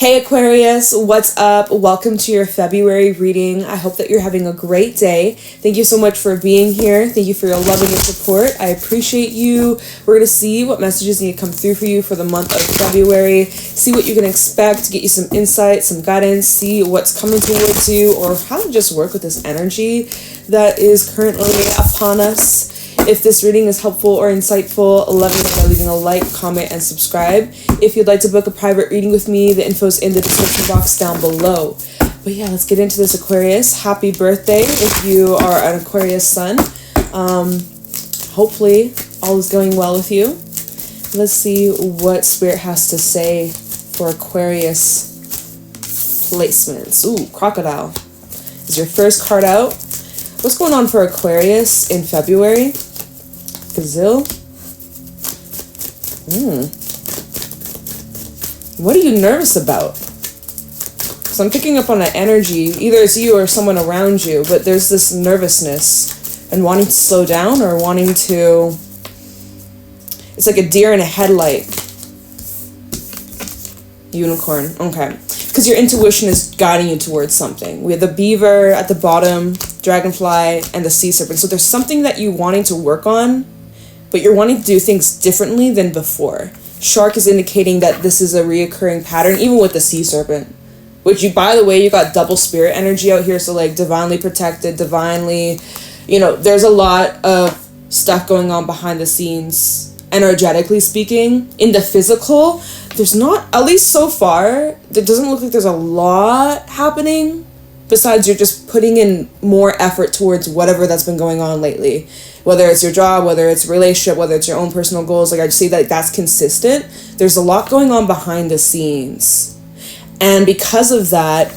Hey Aquarius, what's up? Welcome to your February reading. I hope that you're having a great day. Thank you so much for being here. Thank you for your love and your support. I appreciate you. We're going to see what messages need to come through for you for the month of February. See what you can expect, get you some insight, some guidance, see what's coming towards you, or how to just work with this energy that is currently upon us. If this reading is helpful or insightful, let me know by leaving a like, comment, and subscribe. If you'd like to book a private reading with me, the info's in the description box down below. But yeah, let's get into this, Aquarius. Happy birthday if you are an Aquarius sun. Hopefully all is going well with you. Let's see what Spirit has to say for Aquarius placements. Ooh, Crocodile is your first card out. What's going on for Aquarius in February? Gazelle. What are you nervous about? So I'm picking up on an energy, either it's you or someone around you, but there's this nervousness and wanting to slow down or wanting to... It's like a deer in a headlight. Unicorn. Okay. Because your intuition is guiding you towards something. We have the beaver at the bottom, dragonfly, and the sea serpent. So there's something that you're wanting to work on, but you're wanting to do things differently than before. Shark is indicating that this is a reoccurring pattern, even with the sea serpent. Which you, by the way, you got double spirit energy out here. So like divinely protected, divinely, there's a lot of stuff going on behind the scenes, energetically speaking. In the physical, there's not, at least so far, it doesn't look like there's a lot happening. Besides, you're just putting in more effort towards whatever that's been going on lately. Whether it's your job, whether it's a relationship, whether it's your own personal goals. Like I just see that that's consistent. There's a lot going on behind the scenes. And because of that,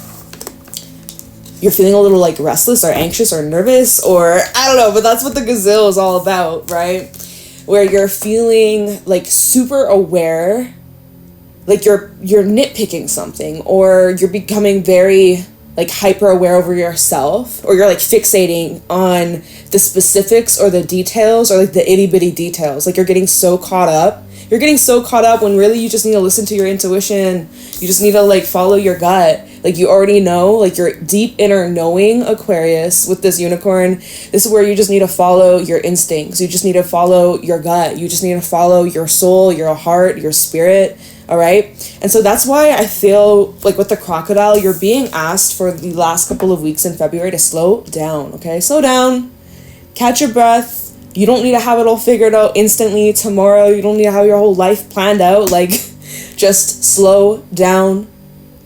you're feeling a little like restless or anxious or nervous or I don't know, but that's what the gazelle is all about, right? Where you're feeling like super aware, like you're nitpicking something, or you're becoming very like hyper aware over yourself, or you're like fixating on the specifics or the details or like the itty bitty details. Like you're getting so caught up. You're getting so caught up when really you just need to listen to your intuition. You just need to like follow your gut. Like you already know, like your deep inner knowing, Aquarius, with this unicorn. This is where you just need to follow your instincts. You just need to follow your gut. You just need to follow your soul, your heart, your spirit. All right. And so that's why I feel like with the crocodile, you're being asked for the last couple of weeks in February to slow down. Okay. Slow down. Catch your breath. You don't need to have it all figured out instantly tomorrow. You don't need to have your whole life planned out. Like, just slow down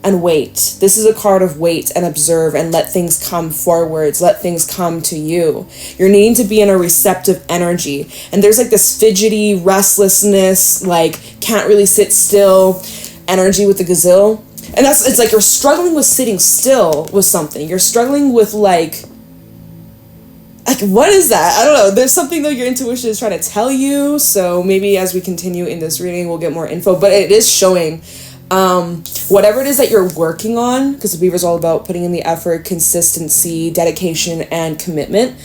and wait. This is a card of wait and observe and let things come forwards. Let things come to you. You're needing to be in a receptive energy. And there's like this fidgety restlessness, like can't really sit still energy with the gazelle. And it's like you're struggling with sitting still with something. You're struggling with like, what is that? I don't know. There's something though your intuition is trying to tell you. So maybe as we continue in this reading, we'll get more info. But it is showing whatever it is that you're working on, because the beaver is all about putting in the effort, consistency, dedication, and commitment.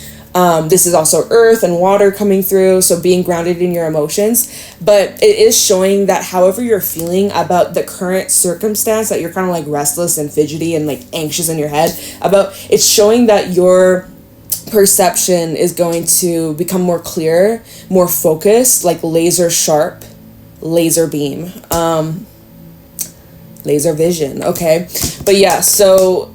This is also earth and water coming through. So being grounded in your emotions. But it is showing that however you're feeling about the current circumstance, that you're kind of like restless and fidgety and like anxious in your head about, it's showing that your perception is going to become more clear, more focused, like laser sharp, laser beam, laser vision. Okay. But yeah, so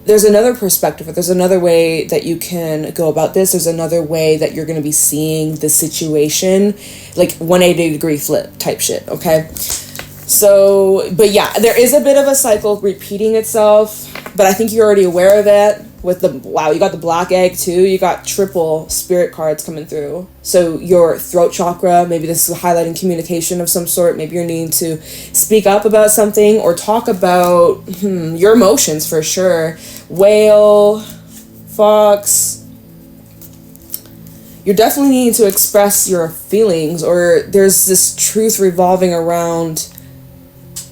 there's another perspective. There's another way that you can go about this. There's another way that you're going to be seeing the situation, like 180-degree flip type shit. Okay. So, but yeah, there is a bit of a cycle repeating itself, but I think you're already aware of it. With the, wow, you got the black egg too. You got triple spirit cards coming through. So your throat chakra, maybe this is highlighting communication of some sort. Maybe you're needing to speak up about something or talk about your emotions for sure. Whale, fox. You're definitely needing to express your feelings, or there's this truth revolving around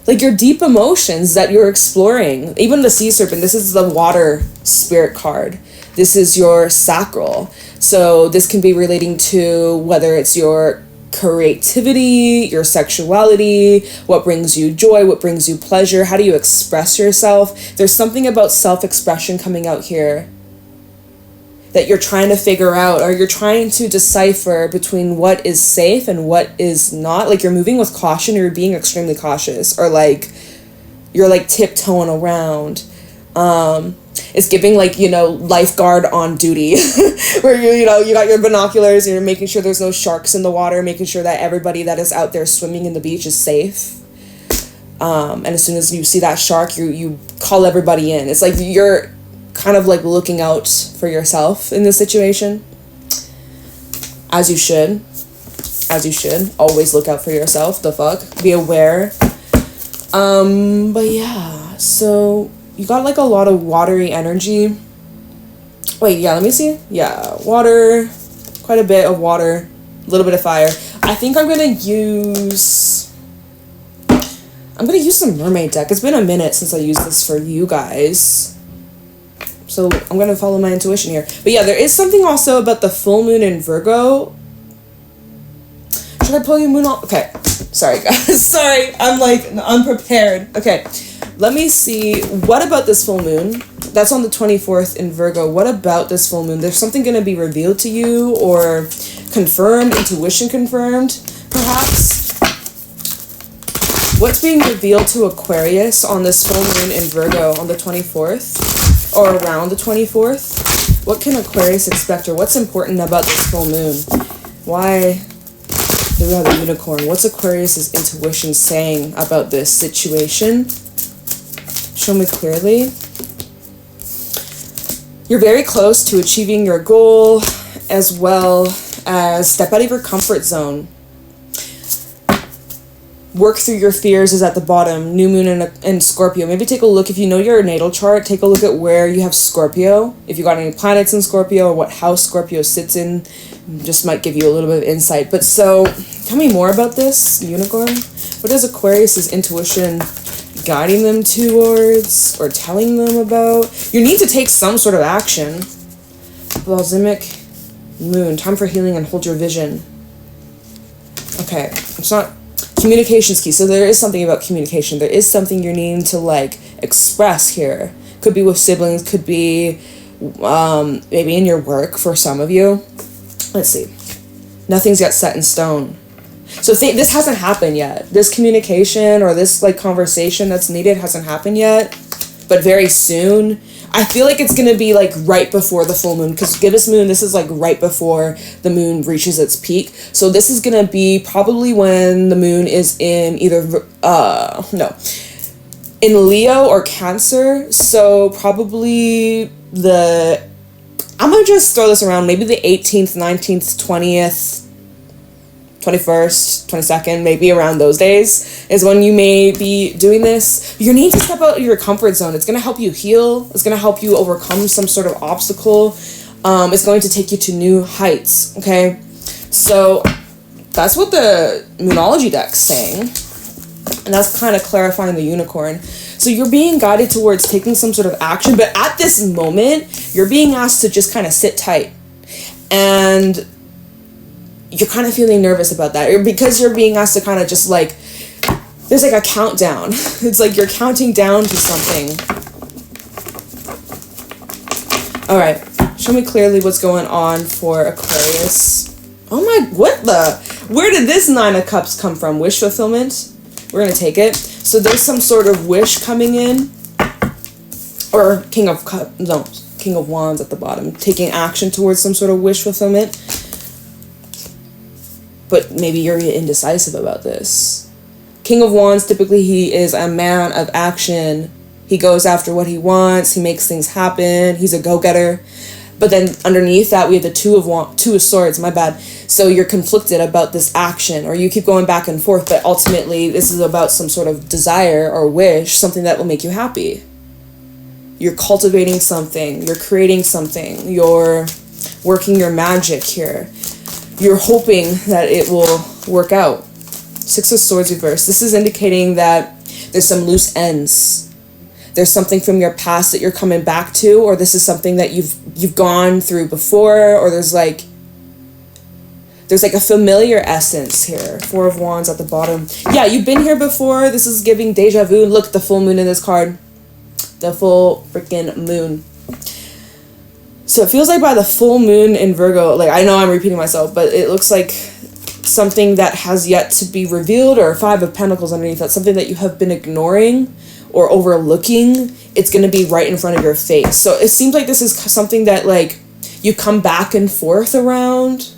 like your deep emotions that you're exploring. Even the sea serpent, this is the water spirit card. This is your sacral. So this can be relating to whether it's your creativity, your sexuality, what brings you joy, what brings you pleasure, how do you express yourself. There's something about self-expression coming out here that you're trying to figure out, or you're trying to decipher between what is safe and what is not. Like, you're moving with caution, or you're being extremely cautious, or like you're like tiptoeing around. It's giving, like, you know, lifeguard on duty where you got your binoculars and you're making sure there's no sharks in the water, making sure that everybody that is out there swimming in the beach is safe. And as soon as you see that shark, you call everybody in. It's like you're kind of like looking out for yourself in this situation, as you should always look out for yourself. The fuck, be aware. But yeah, so you got like a lot of watery energy. Wait, yeah, let me see. Yeah, water, quite a bit of water, a little bit of fire. I think I'm gonna use some Mermaid deck. It's been a minute since I used this for you guys, so I'm gonna follow my intuition here. But yeah, there is something also about the full moon in Virgo. Should I pull you moon all? Okay, sorry guys. Sorry, I'm like unprepared. Okay, let me see. What about this full moon? That's on the 24th in Virgo. What about this full moon? There's something gonna be revealed to you or confirmed, intuition confirmed, perhaps. What's being revealed to Aquarius on this full moon in Virgo on the 24th or around the 24th? What can Aquarius expect, or what's important about this full moon? Why do we have a unicorn? What's Aquarius's intuition saying about this situation? Show me clearly. You're very close to achieving your goal, as well as step out of your comfort zone. Work through your fears is at the bottom. New moon in Scorpio. Maybe take a look, if you know your natal chart, take a look at where you have Scorpio. If you got any planets in Scorpio, or what house Scorpio sits in, just might give you a little bit of insight. But so, tell me more about this unicorn. What is Aquarius's intuition guiding them towards, or telling them about? You need to take some sort of action. Balsamic moon. Time for healing and hold your vision. Okay, it's not... Communication's key. So there is something about communication. There is something you're needing to like express here. Could be with siblings, could be maybe in your work for some of you. Let's see. Nothing's yet set in stone. So this hasn't happened yet. This communication or this like conversation that's needed hasn't happened yet, but very soon. I feel like it's going to be like right before the full moon, because gibbous moon, this is like right before the moon reaches its peak. So this is going to be probably when the moon is in either, in Leo or Cancer. So probably I'm going to just throw this around, maybe the 18th, 19th, 20th, 21st, 22nd, maybe around those days is when you may be doing this. You need to step out of your comfort zone. It's going to help you heal. It's going to help you overcome some sort of obstacle. It's going to take you to new heights, okay? So that's what the Moonology deck's saying. And that's kind of clarifying the unicorn. So you're being guided towards taking some sort of action, but at this moment, you're being asked to just kind of sit tight. And you're kind of feeling nervous about that, because you're being asked to kind of just like, there's like a countdown. It's like you're counting down to something. All right, show me clearly what's going on for Aquarius. Oh my, where did this 9 of Cups come from? Wish fulfillment? We're gonna take it. So there's some sort of wish coming in, or King of Wands at the bottom, taking action towards some sort of wish fulfillment. But maybe you're indecisive about this. King of Wands, typically he is a man of action. He goes after what he wants. He makes things happen. He's a go-getter. But then underneath that, we have the Two of Swords, my bad. So you're conflicted about this action, or you keep going back and forth, but ultimately this is about some sort of desire or wish, something that will make you happy. You're cultivating something. You're creating something. You're working your magic here. You're hoping that it will work out. 6 of Swords reversed. This is indicating that there's some loose ends. There's something from your past that you're coming back to, or this is something that you've gone through before, or there's like There's like a familiar essence here. 4 of Wands at the bottom. Yeah, you've been here before. This is giving deja vu. Look at the full moon in this card. The full freaking moon. So it feels like by the full moon in Virgo, like I know I'm repeating myself, but it looks like something that has yet to be revealed, or 5 of Pentacles underneath that, something that you have been ignoring or overlooking. It's going to be right in front of your face. So it seems like this is something that like you come back and forth around.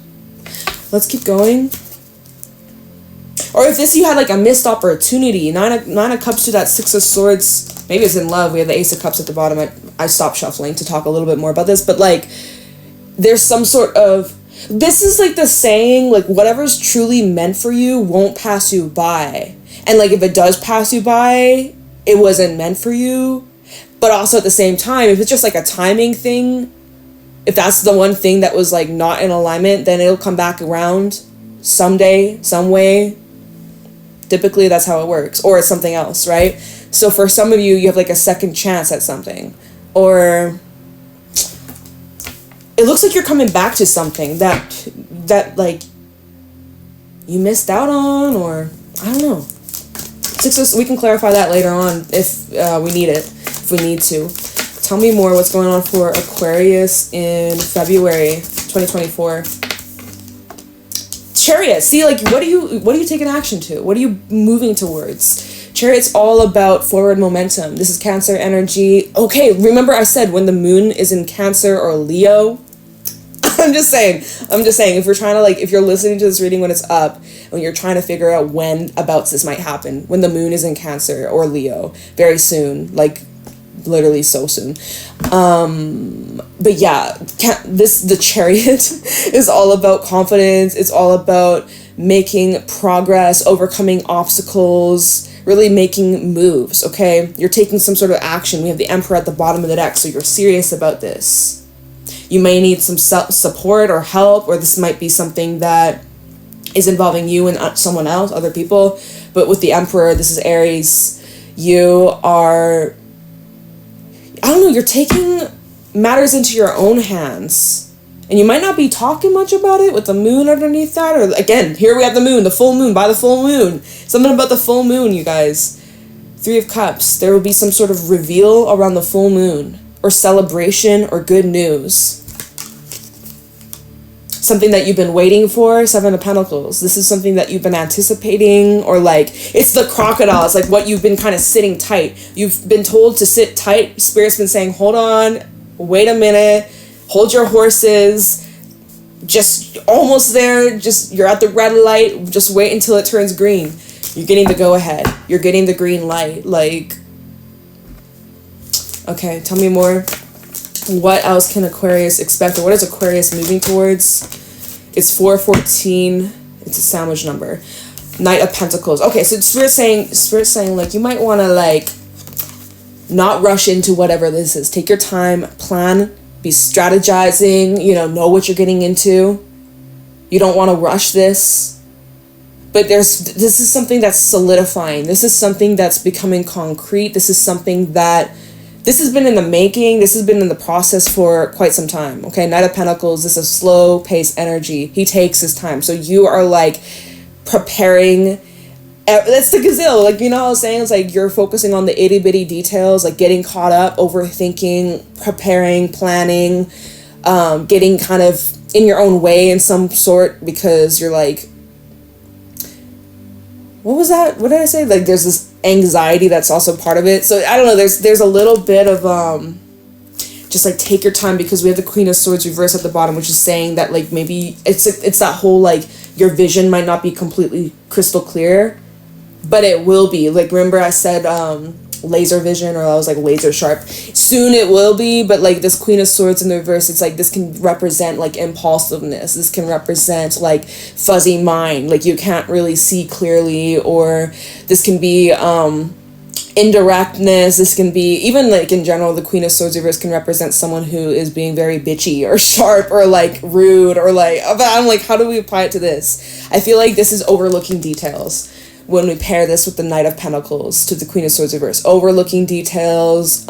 Let's keep going. Or if this, you had like a missed opportunity. Nine of Cups to that 6 of Swords. Maybe it's in love. We have the Ace of Cups at the bottom. I stopped shuffling to talk a little bit more about this. But like, there's some sort of... This is like the saying, like, whatever's truly meant for you won't pass you by. And like, if it does pass you by, it wasn't meant for you. But also at the same time, if it's just like a timing thing, if that's the one thing that was like not in alignment, then it'll come back around someday, some way. Typically that's how it works. Or it's something else, right? So for some of you, you have like a second chance at something. Or it looks like you're coming back to something that like you missed out on, or I don't know. We can clarify that later on if we need it, if we need to. Tell me more. What's going on for Aquarius in February 2024? Chariot. See, like, what are you taking action to? What are you moving towards? Chariot's all about forward momentum. This is Cancer energy. Okay, remember I said when the moon is in Cancer or Leo. I'm just saying, if we're trying to, like, if you're listening to this reading when it's up, when you're trying to figure out when about this might happen, when the moon is in Cancer or Leo, very soon, like, literally so soon. But yeah, the Chariot is all about confidence. It's all about making progress, overcoming obstacles, really making moves, okay? You're taking some sort of action. We have the Emperor at the bottom of the deck, so you're serious about this. You may need some support or help, or this might be something that is involving you and someone else, other people. But with the Emperor, this is Aries. You are, I don't know, you're taking matters into your own hands. And you might not be talking much about it with the moon underneath that. Or again, here we have the moon, the full moon, by the full moon. Something about the full moon, you guys. 3 of Cups. There will be some sort of reveal around the full moon, or celebration, or good news. Something that you've been waiting for. 7 of Pentacles. This is something that you've been anticipating, or like, it's the crocodile. It's like what you've been kind of sitting tight. You've been told to sit tight. Spirit's been saying, hold on, wait a minute, hold your horses, just almost there, just you're at the red light, just wait until it turns green. You're getting the go ahead. You're getting the green light. Like, okay, tell me more. What else can Aquarius expect, or what is Aquarius moving towards? It's 414. It's a sandwich number. Knight of Pentacles. Okay, so Spirit's saying like, you might want to like not rush into whatever this is. Take your time, plan, be strategizing, know what you're getting into. You don't want to rush this. But this is something that's solidifying. This is something that's becoming concrete. This is something that this has been in the making. This has been in the process for quite some time. Okay, Knight of Pentacles, this is slow pace energy. He takes his time. So you are like preparing. That's the gazelle. Like, what I was saying? It's like you're focusing on the itty bitty details, like getting caught up, overthinking, preparing, planning, getting kind of in your own way in some sort, because you're like, what was that? What did I say? Like, there's this anxiety that's also part of it. So I don't know. There's a little bit of just like take your time, because we have the Queen of Swords reversed at the bottom, which is saying that like maybe it's that whole like your vision might not be completely crystal clear, but it will be. Like, remember I said laser vision, or I was like laser sharp. Soon it will be, but like this Queen of Swords in the reverse, it's like this can represent like impulsiveness. This can represent like fuzzy mind, like you can't really see clearly, or this can be indirectness. This can be, even like in general, the Queen of Swords reverse can represent someone who is being very bitchy or sharp or like rude, or like, but I'm like, how do we apply it to this? I feel like this is overlooking details. When we pair this with the Knight of Pentacles to the Queen of Swords reverse, overlooking details,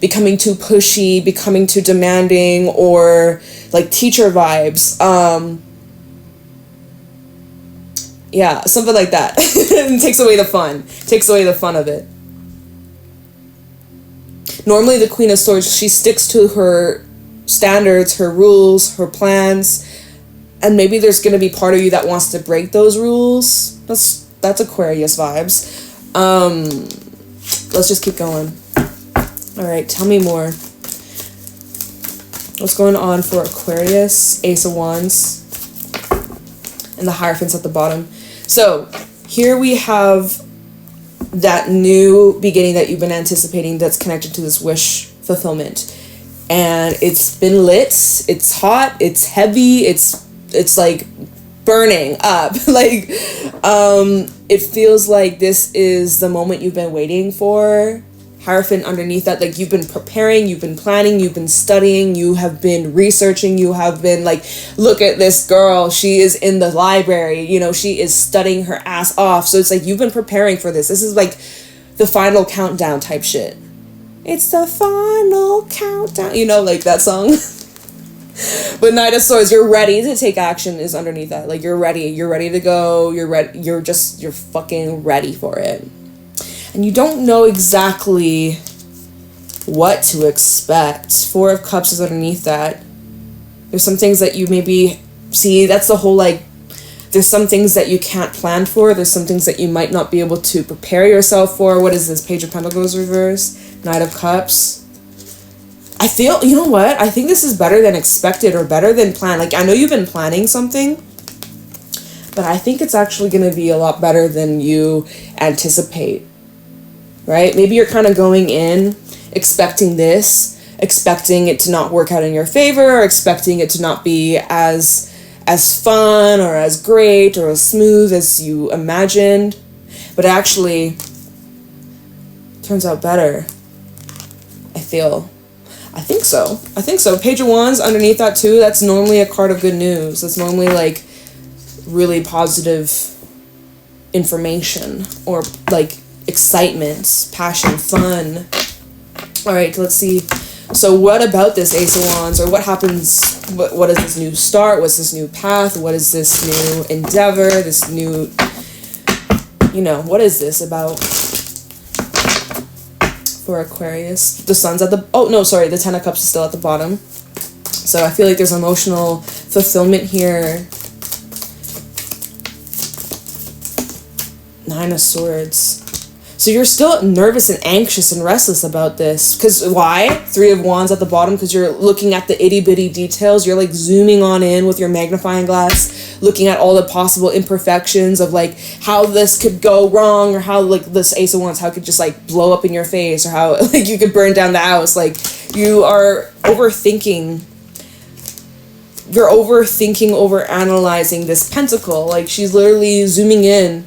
becoming too pushy, becoming too demanding, or like teacher vibes. Yeah, something like that. It takes away the fun. Takes away the fun of it. Normally the Queen of Swords, she sticks to her standards, her rules, her plans, and maybe there's going to be part of you that wants to break those rules. That's Aquarius vibes. Let's just keep going. All right, tell me more. What's going on for Aquarius? Ace of Wands. And the Hierophants at the bottom. So, here we have that new beginning that you've been anticipating that's connected to this wish fulfillment. And it's been lit, it's hot, it's heavy, it's like burning up. Like, it feels like this is the moment you've been waiting for. Hierophant underneath that, like, you've been preparing, you've been planning, you've been studying, you have been researching, you have been like, look at this girl, she is in the library, you know, she is studying her ass off. So it's like you've been preparing for this. This is like the final countdown type shit. It's the final countdown, you know, like that song. But Knight of Swords, you're ready to take action is underneath that. Like, you're ready to go, you're ready, you're fucking ready for it. And you don't know exactly what to expect. Four of Cups is underneath that. There's some things that you maybe see. That's the whole, like, there's some things that you can't plan for. There's some things that you might not be able to prepare yourself for. What is this? Page of Pentacles reverse. Knight of Cups. I feel, you know what? I think this is better than expected or better than planned. Like, I know you've been planning something, but I think it's actually going to be a lot better than you anticipate. Right? Maybe you're kind of going in expecting this, expecting it to not work out in your favor, or expecting it to not be as fun or as great or as smooth as you imagined. But actually, turns out better. I think so. Page of Wands underneath that too, that's normally a card of good news. That's normally like really positive information or like excitement, passion, fun. All right, let's see. So what about this Ace of Wands, or what happens, what is this new start, what's this new path, what is this new endeavor, this new, you know, what is this about for Aquarius? The Sun's at the, the Ten of Cups is still at the bottom. So I feel like there's emotional fulfillment here. Nine of Swords. So you're still nervous and anxious and restless about this. Because why? Three of Wands at the bottom, because you're looking at the itty bitty details. You're like zooming on in with your magnifying glass, looking at all the possible imperfections of like how this could go wrong, or how like this Ace of Wands, how it could just like blow up in your face, or how like you could burn down the house. Like, you are overthinking. You're overthinking, overanalyzing this pentacle. Like, she's literally zooming in,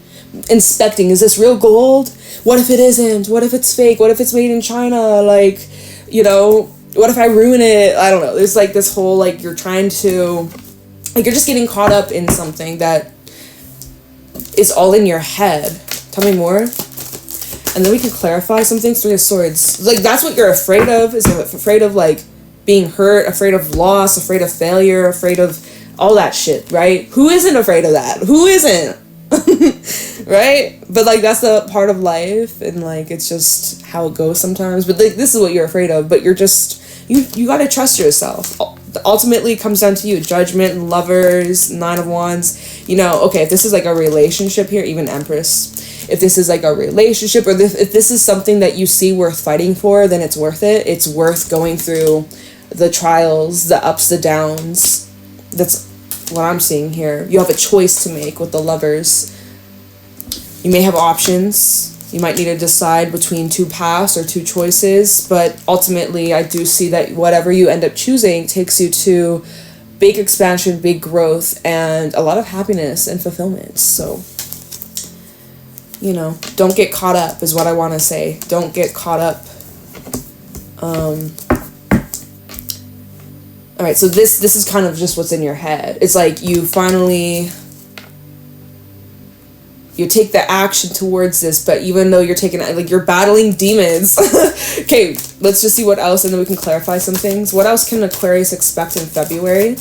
inspecting. Is this real gold? What if it isn't? What if it's fake? What if it's made in China? Like, you know, what if I ruin it? I don't know. There's like this whole, like, you're trying to, like, you're just getting caught up in something that is all in your head. Tell me more. And then we can clarify some things. Three of Swords. Like, that's what you're afraid of. Is afraid of, like, being hurt, afraid of loss, afraid of failure, afraid of all that shit, right? Who isn't afraid of that? Who isn't? Right? But like, that's the part of life, and like, it's just how it goes sometimes. But like, this is what you're afraid of, but you're just, you gotta trust yourself. Ultimately, it comes down to you. Judgment, Lovers, Nine of Wands. You know, okay, if this is like a relationship here, even Empress, if this is like a relationship, or if this is something that you see worth fighting for, then it's worth it. It's worth going through the trials, the ups, the downs. That's what I'm seeing here. You have a choice to make with the Lovers. You may have options. You might need to decide between two paths or two choices, but ultimately I do see that whatever you end up choosing takes you to big expansion, big growth, and a lot of happiness and fulfillment. So, you know, don't get caught up is what I want to say. Don't get caught up. All right, so this is kind of just what's in your head. It's like you finally, you take the action towards this, but even though you're taking, like, you're battling demons. Okay, let's just see what else, and then we can clarify some things. What else can Aquarius expect in February?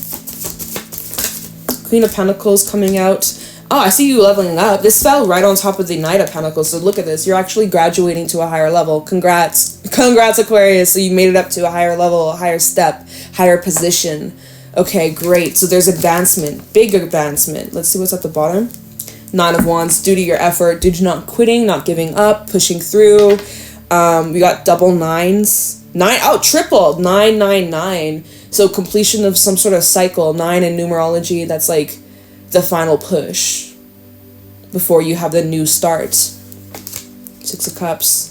Queen of Pentacles coming out. Oh, I see you leveling up. This fell right on top of the Knight of Pentacles. So look at this. You're actually graduating to a higher level. Congrats. Congrats, Aquarius. So you made it up to a higher level, a higher step, higher position. Okay, great. So there's advancement. Big advancement. Let's see what's at the bottom. Nine of Wands. Due to your effort, due to not quitting, not giving up, pushing through. We got double nines. Triple. 999. So completion of some sort of cycle. 9 in numerology. That's like the final push before you have the new start. 6 of Cups.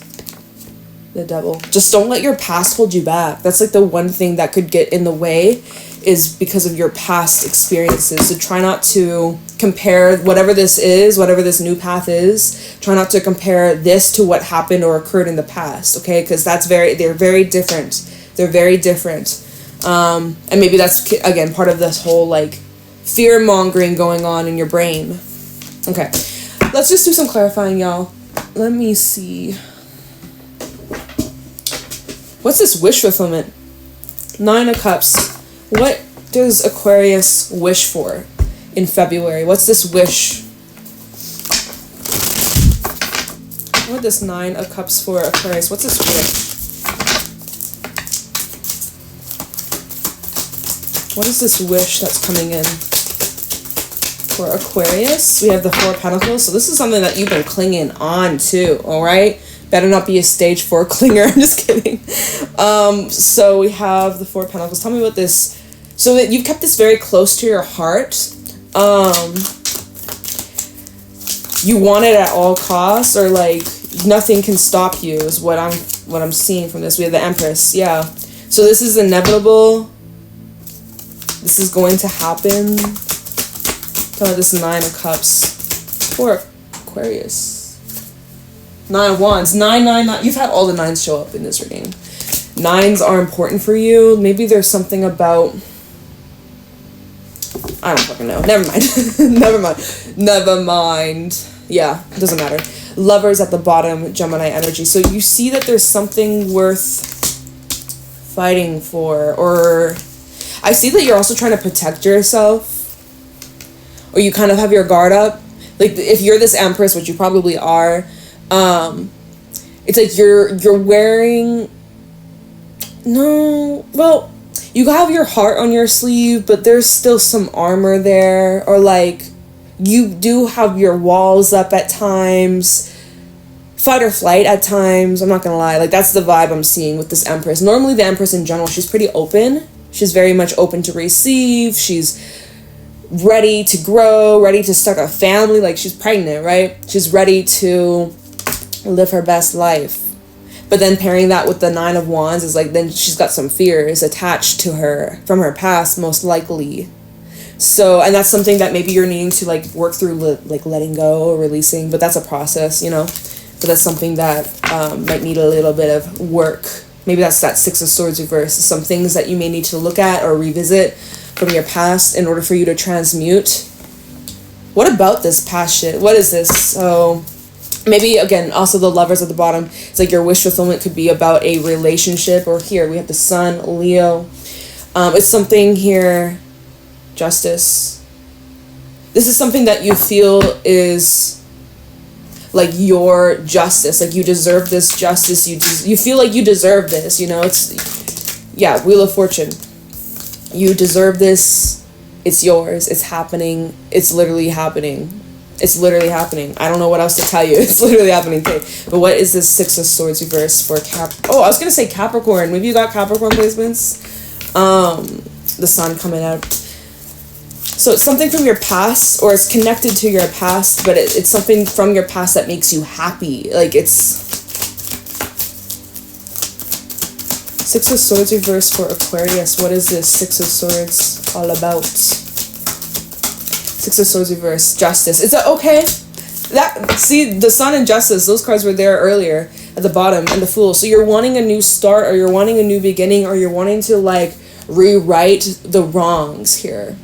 The Devil. Just don't let your past hold you back. That's like the one thing that could get in the way, is because of your past experiences. So try not to compare whatever this is, whatever this new path is. Try not to compare this to what happened or occurred in the past, okay? Because they're very different. They're very different. And maybe that's, again, part of this whole, like, fear-mongering going on in your brain. Okay. Let's just do some clarifying, y'all. Let me see. What's this wish fulfillment? 9 of Cups. What does Aquarius wish for in February? What's this wish? What is this 9 of Cups for Aquarius? What's this wish? What is this wish that's coming in for Aquarius? We have the 4 of Pentacles. So this is something that you've been clinging on to, all right? Better not be a stage 4 clinger. I'm just kidding. So we have the 4 of Pentacles. Tell me what this... So that you've kept this very close to your heart. You want it at all costs, or like nothing can stop you is what I'm seeing from this. We have the Empress. Yeah. So this is inevitable. This is going to happen. Tell me this 9 of Cups for Aquarius. 9 of Wands. 999. You've had all the 9s show up in this reading. 9s are important for you. Maybe there's something about... I don't fucking know. Never mind. Never mind. Yeah, it doesn't matter. Lovers at the bottom, Gemini energy. So you see that there's something worth fighting for, or I see that you're also trying to protect yourself, or you kind of have your guard up. Like if you're this Empress, which you probably are, it's like you're wearing... No, well... You have your heart on your sleeve, but there's still some armor there. Or like, you do have your walls up at times. Fight or flight at times. I'm not gonna lie. Like, that's the vibe I'm seeing with this Empress. Normally, the Empress in general, she's pretty open. She's very much open to receive. She's ready to grow, ready to start a family. Like, she's pregnant, right? She's ready to live her best life. But then pairing that with the 9 of Wands is like, then she's got some fears attached to her from her past, most likely. So, and that's something that maybe you're needing to like work through, like letting go or releasing, but that's a process, you know? But that's something that might need a little bit of work. Maybe that's that 6 of Swords reverse. Some things that you may need to look at or revisit from your past in order for you to transmute. What about this past shit? What is this? So... Maybe, again, also the Lovers at the bottom. It's like your wish fulfillment could be about a relationship. Or here, we have the Sun, Leo. It's something here, Justice. This is something that you feel is like your justice. Like you deserve this justice. You feel like you deserve this, you know? It's, yeah, Wheel of Fortune. You deserve this. It's yours. It's happening. It's literally happening. It's literally happening. I don't know what else to tell you. It's literally happening. Okay. But what is this 6 of Swords reverse for Oh, I was going to say Capricorn. Maybe you got Capricorn placements. The Sun coming out. So it's something from your past, or it's connected to your past, but it's something from your past that makes you happy. Like it's... 6 of Swords reverse for Aquarius. What is this 6 of Swords all about? 6 of Swords reverse, Justice. It's okay. See, the Sun and Justice, those cards were there earlier at the bottom, and the Fool. So you're wanting a new start, or you're wanting a new beginning, or you're wanting to like rewrite the wrongs here.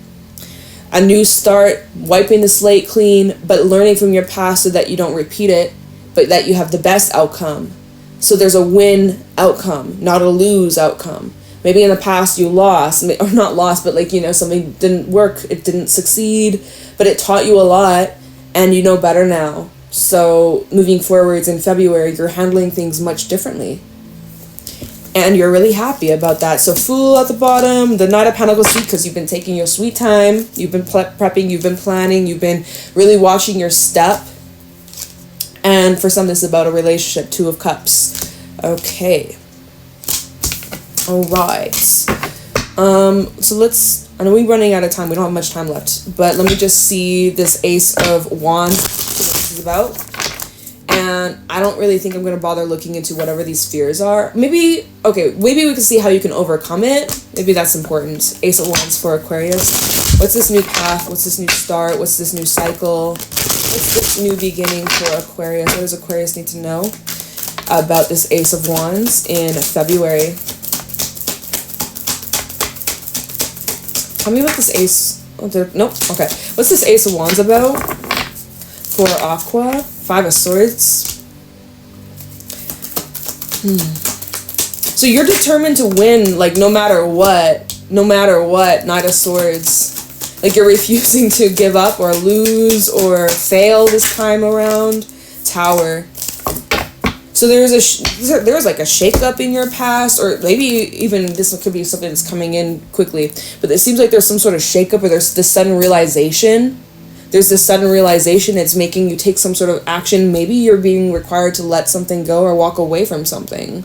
A new start, wiping the slate clean, but learning from your past so that you don't repeat it, but that you have the best outcome. So there's a win outcome, not a lose outcome. Maybe in the past you lost, or not lost, but like, you know, something didn't work, it didn't succeed, but it taught you a lot. and you know better now. So moving forwards in February, you're handling things much differently. And you're really happy about that. So Fool at the bottom, the Knight of Pentacles, because you've been taking your sweet time, you've been prepping, you've been planning, you've been really watching your step. And for some, this is about a relationship, Two of Cups. Okay. All right. So let's, I know we're running out of time. We don't have much time left. But let me just see this Ace of Wands, what this is about. And I don't really think I'm going to bother looking into whatever these fears are. Maybe we can see how you can overcome it. Maybe that's important. Ace of Wands for Aquarius. What's this new path? What's this new start? What's this new cycle? What's this new beginning for Aquarius? What does Aquarius need to know about this Ace of Wands in February? Tell me about this Ace. Nope. Okay. What's this Ace of Wands about for Aqua? Five of Swords. So you're determined to win, like, no matter what. Knight of Swords. Like, you're refusing to give up or lose or fail this time around. Tower. So there's like a shakeup in your past, or maybe even this could be something that's coming in quickly. But it seems like there's some sort of shakeup, or there's this sudden realization. It's making you take some sort of action. Maybe you're being required to let something go or walk away from something.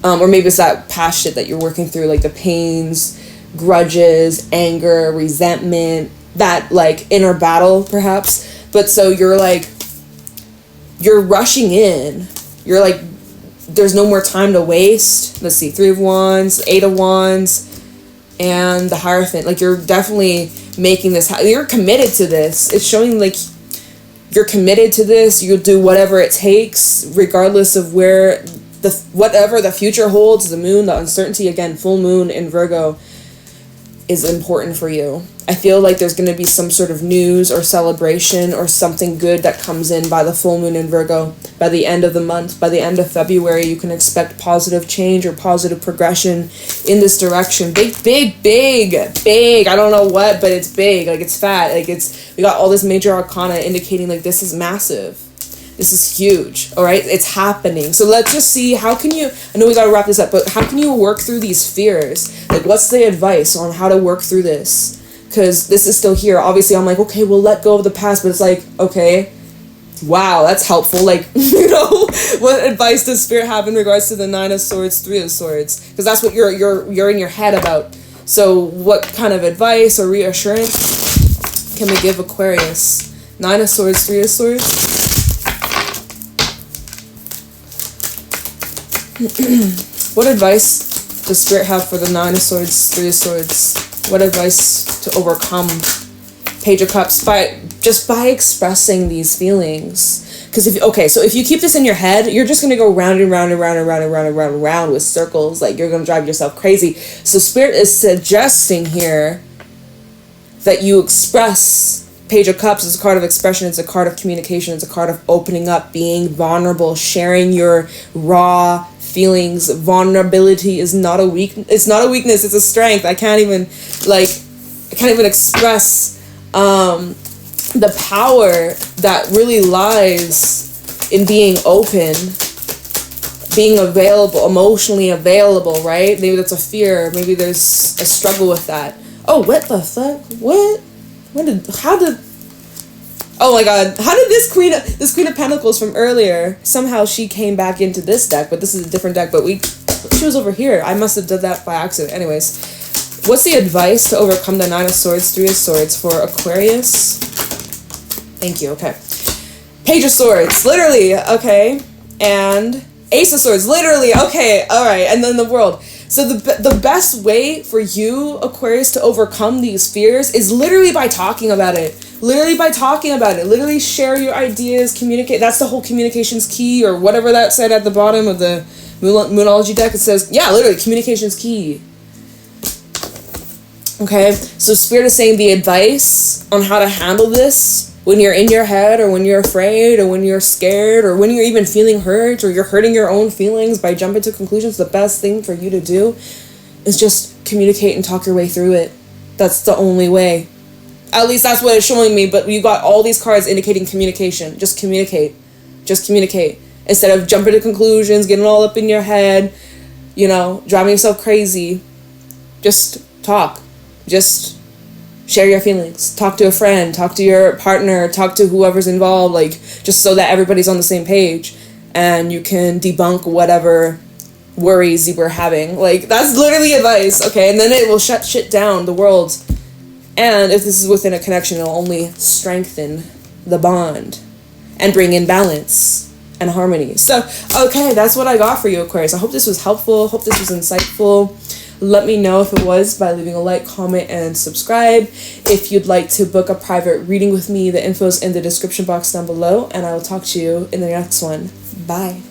Or maybe it's that past shit that you're working through, like the pains, grudges, anger, resentment, that like inner battle perhaps. But so you're rushing in. You're like, there's no more time to waste. Let's see, 3 of Wands, 8 of Wands, and the Hierophant. Like, you're definitely making this, you're committed to this. It's showing like you're committed to this. You'll do whatever it takes, regardless of whatever the future holds. The moon, the uncertainty, again, full moon in Virgo is important for you. I feel like there's going to be some sort of news or celebration or something good that comes in by the full moon in Virgo. By the end of the month, by the end of February, you can expect positive change or positive progression in this direction. Big. I don't know what, but it's big. Like, it's fat. Like, we got all this major arcana indicating like this is massive. This is huge. All right. It's happening. So let's just see, how can you, I know we got to wrap this up, but how can you work through these fears? Like, what's the advice on how to work through this? Because this is still here. Obviously, I'm like, okay, we'll let go of the past, but it's like, okay, wow, that's helpful. Like, you know, what advice does Spirit have in regards to the 9 of Swords, 3 of Swords? Because that's what you're in your head about. So what kind of advice or reassurance can we give Aquarius? 9 of Swords, 3 of Swords. What advice does Spirit have for the 9 of Swords, 3 of Swords? What advice to overcome Page of Cups by expressing these feelings? Because if you keep this in your head, you're just gonna go round and round and round and round and round and round and round with circles. Like, you're gonna drive yourself crazy. So Spirit is suggesting here that you express. Page of Cups is a card of expression. It's a card of communication. It's a card of opening up, being vulnerable, sharing your raw feelings. Vulnerability is not a weakness. It's not a weakness. It's a strength. I can't even express the power that really lies in being open, being available, emotionally available, right? Maybe that's a fear. Maybe there's a struggle with that. Oh, what the fuck? What? Oh my god, how did this Queen of Pentacles from earlier, somehow she came back into this deck, but this is a different deck, but she was over here. I must have done that by accident. Anyways, what's the advice to overcome the 9 of Swords, 3 of Swords for Aquarius? Thank you, okay. Page of Swords, literally, okay. And Ace of Swords, literally, okay, alright, and then the World. So the best way for you, Aquarius, to overcome these fears is literally by talking about it. Literally share your ideas, communicate. That's the whole communication's key, or whatever that said at the bottom of the Moonology deck. It says, yeah, literally, communication's key. Okay, so Spirit is saying the advice on how to handle this when you're in your head, or when you're afraid, or when you're scared, or when you're even feeling hurt, or you're hurting your own feelings by jumping to conclusions, the best thing for you to do is just communicate and talk your way through it. That's the only way. At least that's what it's showing me. But you got all these cards indicating communication. Just communicate. Just communicate. Instead of jumping to conclusions, getting all up in your head, you know, driving yourself crazy. Just talk. Just share your feelings. Talk to a friend. Talk to your partner. Talk to whoever's involved. Like, just so that everybody's on the same page. And you can debunk whatever worries you were having. Like, that's literally advice, okay? And then it will shut shit down, the world. And if this is within a connection, it'll only strengthen the bond and bring in balance and harmony. So, okay, that's what I got for you, Aquarius. I hope this was helpful. Hope this was insightful. Let me know if it was by leaving a like, comment, and subscribe. If you'd like to book a private reading with me, the info's in the description box down below, and I will talk to you in the next one. Bye.